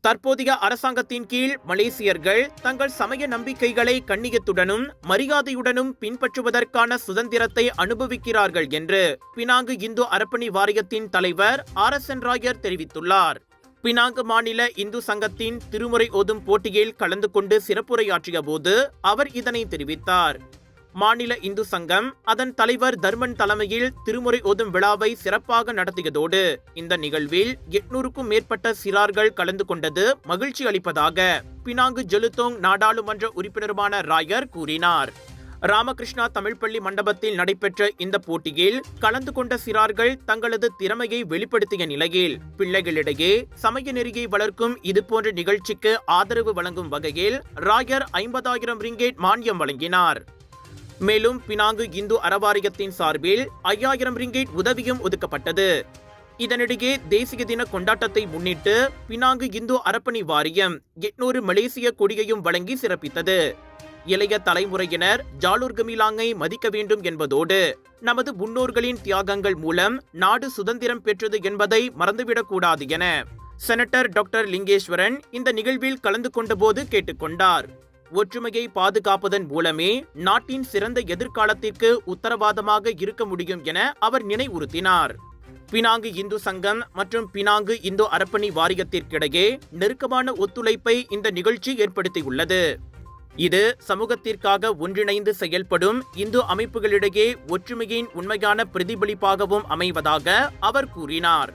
தற்போதைய அரசாங்கத்தின் கீழ் மலேசியர்கள் தங்கள் சமய நம்பிக்கைகளை கண்ணியத்துடனும் மரியாதையுடனும் பின்பற்றுவதற்கான சுதந்திரத்தை அனுபவிக்கிறார்கள் என்று பினாங்கு இந்து அறப்பணி வாரியத்தின் தலைவர் RSN ராயர் தெரிவித்துள்ளார். பினாங்கு மாநில இந்து சங்கத்தின் திருமுறை ஓதும் போட்டியில் கலந்து கொண்டு சிறப்புரையாற்றிய போது அவர் இதனை தெரிவித்தார். மாநில இந்து சங்கம் அதன் தலைவர் தர்மன் தலைமையில் திருமுறை ஓதும் விழாவை சிறப்பாக நடத்தியதோடு இந்த நிகழ்வில் 800க்கும் மேற்பட்ட சிறார்கள் கலந்து கொண்டது மகிழ்ச்சி அளிப்பதாக பினாங்கு ஜெலுத்தோங் நாடாளுமன்ற உறுப்பினருமான ராயர் கூறினார். ராமகிருஷ்ணா தமிழ் பள்ளி மண்டபத்தில் நடைபெற்ற இந்த போட்டியில் கலந்து கொண்ட சிறார்கள் தங்களது திறமையை வெளிப்படுத்திய நிலையில் பிள்ளைகளிடையே சமய நெறியை வளர்க்கும் இதுபோன்ற நிகழ்ச்சிக்கு ஆதரவு வழங்கும் வகையில் ராயர் 50,000 ரிங்கேட் மானியம் வழங்கினார். மேலும் பினாங்கு இந்து அறவாரியத்தின் சார்பில் 5,000 ரிங்கேட் உதவியும் ஒதுக்கப்பட்டது. இதனிடையே தேசிய தின கொண்டாட்டத்தை முன்னிட்டு பினாங்கு இந்து அறப்பணி வாரியம் 800 மலேசிய கொடியையும் வழங்கி சிறப்பித்தது. இளைய தலைமுறையினர் ஜாலூர் கமிலாங்கை மதிக்க வேண்டும் என்பதோடு நமது முன்னோர்களின் தியாகங்கள் மூலம் நாடு சுதந்திரம் பெற்றது என்பதை மறந்துவிடக்கூடாது என செனட்டர் டாக்டர் லிங்கேஸ்வரன் இந்த நிகழ்வில் கலந்து கொண்டபோது கேட்டுக்கொண்டார். ஒற்றுமையை பாதுகாப்பதன் மூலமே நாட்டின் சிறந்த எதிர்காலத்திற்கு உத்தரவாதமாக இருக்க முடியும் என அவர் நினைவுறுத்தினார். பினாங்கு இந்து சங்கம் மற்றும் பினாங்கு இந்து அறப்பணி வாரியத்திற்கிடையே நெருக்கமான ஒத்துழைப்பை இந்த நிகழ்ச்சி ஏற்படுத்தியுள்ளது. இது சமூகத்திற்காக ஒன்றிணைந்து செயல்படும் இந்து அமைப்புகளிடையே ஒற்றுமையின் உண்மையான பிரதிபலிப்பாகவும் அமைவதாக அவர் கூறினார்.